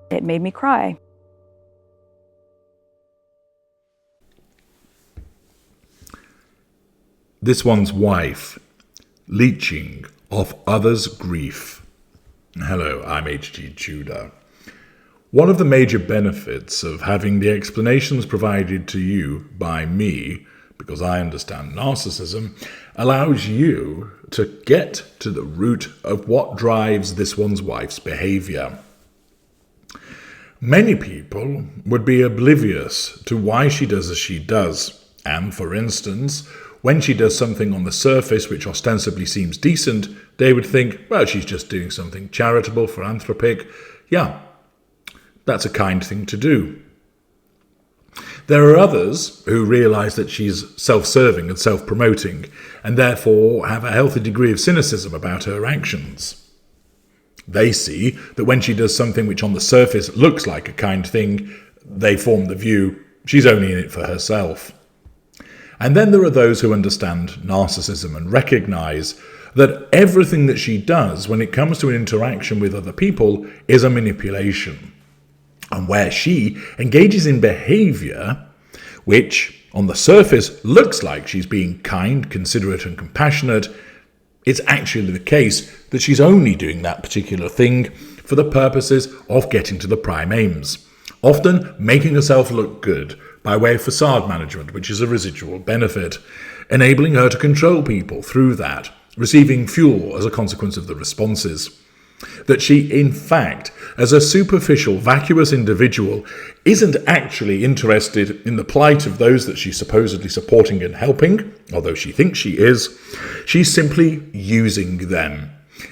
It made me cry. This one's wife, Leeching of others' grief. Hello, I'm H.G. Tudor. One of the major benefits of having the explanations provided to you by me, because I understand narcissism, allows you to get to the root of what drives this one's wife's behavior. Many people would be oblivious to why she does as she does, and, for instance, when she does something on the surface which ostensibly seems decent, they would think, well, she's just doing something charitable, philanthropic. Yeah, that's a kind thing to do. There are others who realise that she's self-serving and self-promoting, and therefore have a healthy degree of cynicism about her actions. They see that when she does something which on the surface looks like a kind thing, they form the view she's only in it for herself. And then there are those who understand narcissism and recognise that everything that she does when it comes to an interaction with other people is a manipulation. And where she engages in behaviour which, on the surface, looks like she's being kind, considerate and compassionate, it's actually the case that she's only doing that particular thing for the purposes of getting to the prime aims, often making herself look good by way of facade management, which is a residual benefit, enabling her to control people through that, receiving fuel as a consequence of the responses. That she, in fact, as a superficial, vacuous individual, isn't actually interested in the plight of those that she's supposedly supporting and helping, although she thinks she is. She's simply using them.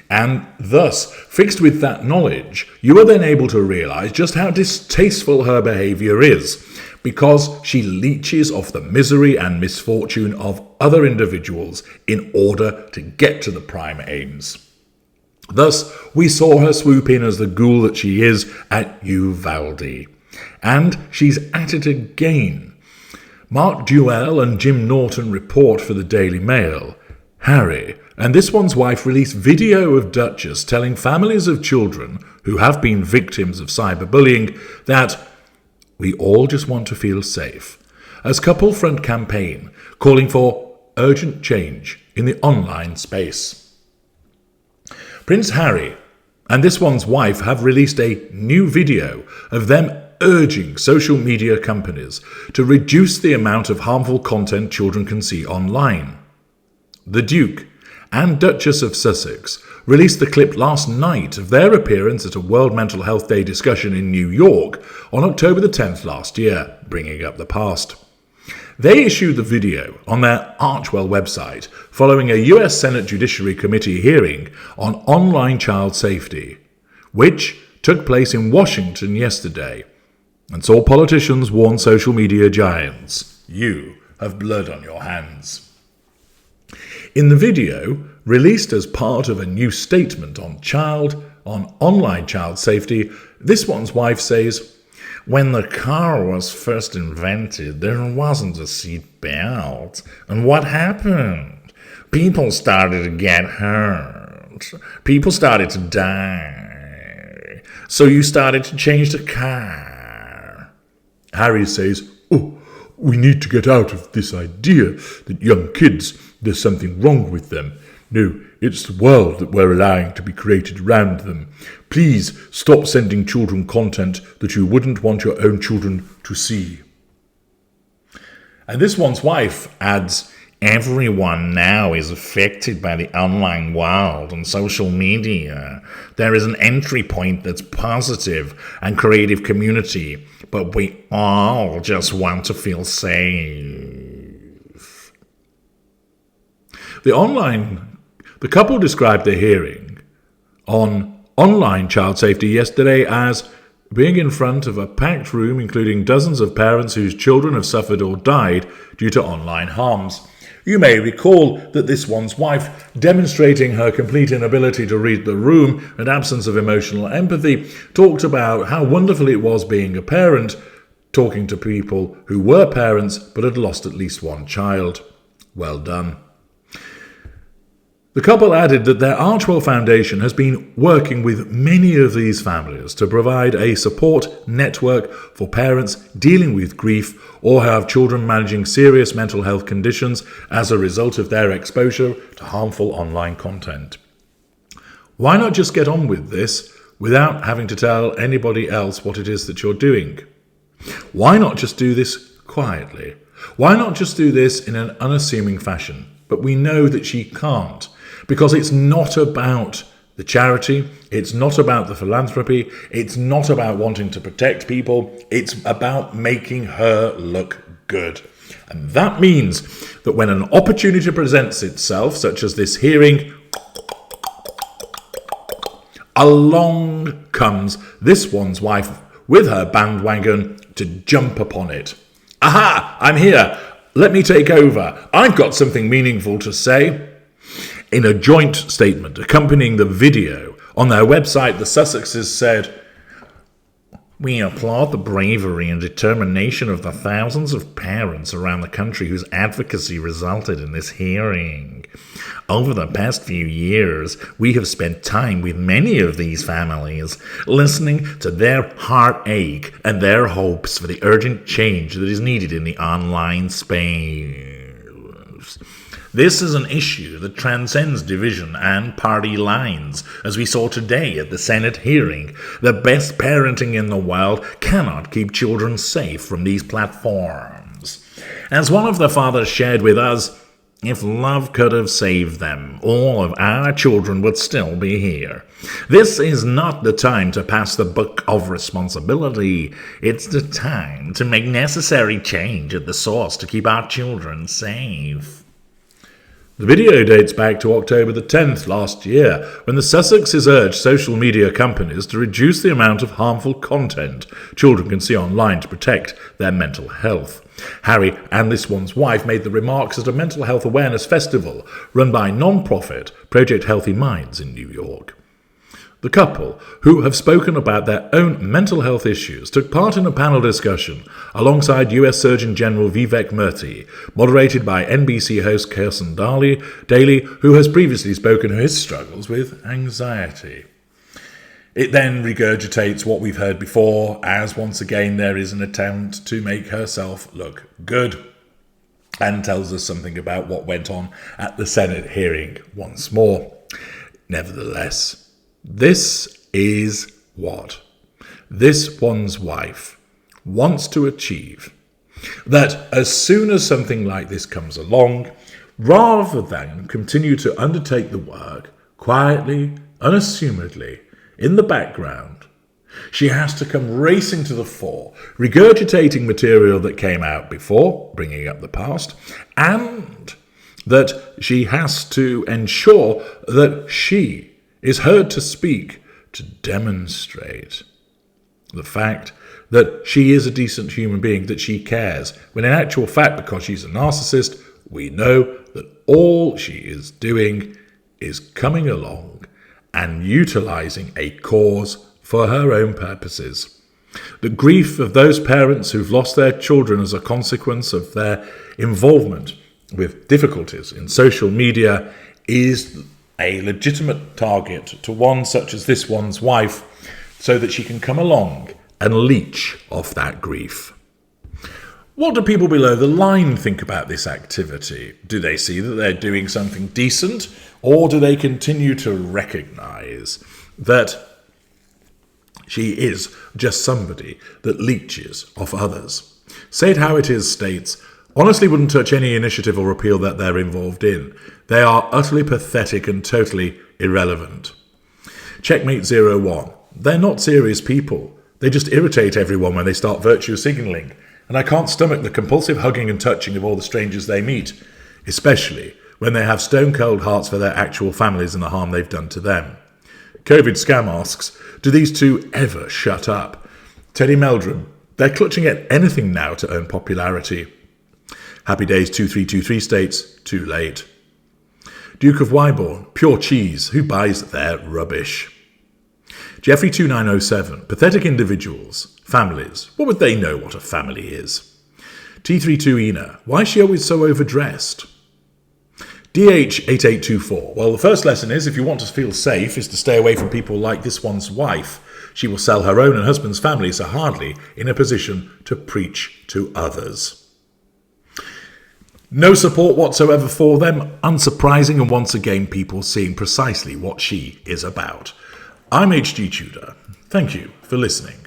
And thus, fixed with that knowledge, you are then able to realise just how distasteful her behaviour is, because she leeches off the misery and misfortune of other individuals in order to get to the prime aims. Thus, we saw her swoop in as the ghoul that she is at Uvalde. And she's at it again. Mark Duell and Jim Norton report for the Daily Mail. Harry and this one's wife released video of Duchess telling families of children who have been victims of cyberbullying that we all just want to feel safe, as Couple Front campaign calling for urgent change in the online space. Prince Harry and this one's wife have released a new video of them urging social media companies to reduce the amount of harmful content children can see online. The Duke and Duchess of Sussex released the clip last night of their appearance at a World Mental Health Day discussion in New York on October the 10th last year, bringing up the past. They issued the video on their Archwell website following a US Senate Judiciary Committee hearing on online child safety, which took place in Washington yesterday, and saw politicians warn social media giants, you have blood on your hands. In the video, released as part of a new statement on online child safety, this one's wife says, "When the car was first invented, there wasn't a seat belt. And what happened? People started to get hurt. People started to die. So you started to change the car." Harry says, "Oh, we need to get out of this idea that young kids, there's something wrong with them. No, it's the world that we're allowing to be created around them. Please stop sending children content that you wouldn't want your own children to see." And this one's wife adds, "Everyone now is affected by the online world and social media. There is an entry point that's positive and creative community, but we all just want to feel safe." The couple described their hearing on online child safety yesterday as being in front of a packed room including dozens of parents whose children have suffered or died due to online harms. You may recall that this one's wife, demonstrating her complete inability to read the room and absence of emotional empathy, talked about how wonderful it was being a parent, talking to people who were parents but had lost at least one child. Well done. The couple added that their Archwell Foundation has been working with many of these families to provide a support network for parents dealing with grief or who have children managing serious mental health conditions as a result of their exposure to harmful online content. Why not just get on with this without having to tell anybody else what it is that you're doing? Why not just do this quietly? Why not just do this in an unassuming fashion? But we know that she can't, because it's not about the charity, it's not about the philanthropy, it's not about wanting to protect people, it's about making her look good. And that means that when an opportunity presents itself, such as this hearing, along comes this one's wife with her bandwagon to jump upon it. Aha! I'm here! Let me take over. I've got something meaningful to say. In a joint statement accompanying the video on their website, the Sussexes said, "We applaud the bravery and determination of the thousands of parents around the country whose advocacy resulted in this hearing. Over the past few years, we have spent time with many of these families, listening to their heartache and their hopes for the urgent change that is needed in the online space. This is an issue that transcends division and party lines, as we saw today at the Senate hearing. The best parenting in the world cannot keep children safe from these platforms. As one of the fathers shared with us, if love could have saved them, all of our children would still be here. This is not the time to pass the buck of responsibility. It's the time to make necessary change at the source to keep our children safe." The video dates back to October the 10th last year, when the Sussexes urged social media companies to reduce the amount of harmful content children can see online to protect their mental health. Harry and this one's wife made the remarks at a mental health awareness festival run by non-profit Project Healthy Minds in New York. The couple, who have spoken about their own mental health issues, took part in a panel discussion alongside US Surgeon General Vivek Murthy, moderated by NBC host Kirsten Daly, who has previously spoken of his struggles with anxiety. It then regurgitates what we've heard before, as once again there is an attempt to make herself look good, and tells us something about what went on at the Senate hearing once more. Nevertheless, this is what this one's wife wants to achieve. That as soon as something like this comes along, rather than continue to undertake the work quietly, unassumedly, in the background, she has to come racing to the fore, regurgitating material that came out before, bringing up the past, and that she has to ensure that she is heard to speak, to demonstrate the fact that she is a decent human being, that she cares, when in actual fact, because she's a narcissist, we know that all she is doing is coming along and utilizing a cause for her own purposes. The grief of those parents who've lost their children as a consequence of their involvement with difficulties in social media is a legitimate target to one such as this one's wife, so that she can come along and leech off that grief. What do people below the line think about this activity? Do they see that they're doing something decent, or do they continue to recognise that she is just somebody that leeches off others? Say It How It Is states, "Honestly wouldn't touch any initiative or appeal that they're involved in. They are utterly pathetic and totally irrelevant." Checkmate 01. They're not serious people. They just irritate everyone when they start virtue signalling. And I can't stomach the compulsive hugging and touching of all the strangers they meet, especially when they have stone-cold hearts for their actual families and the harm they've done to them. COVID Scam asks, do these two ever shut up? Teddy Meldrum, they're clutching at anything now to earn popularity. Happy Days 2323 states, too late. Duke of Wyborn, pure cheese, who buys their rubbish? Jeffrey 2907, pathetic individuals, families, what would they know what a family is? T32 Ina, why is she always so overdressed? DH8824. Well, the first lesson is, if you want to feel safe, is to stay away from people like this one's wife. She will sell her own and husband's family, so hardly in a position to preach to others. No support whatsoever for them. Unsurprising, and once again, people seeing precisely what she is about. I'm HG Tudor. Thank you for listening.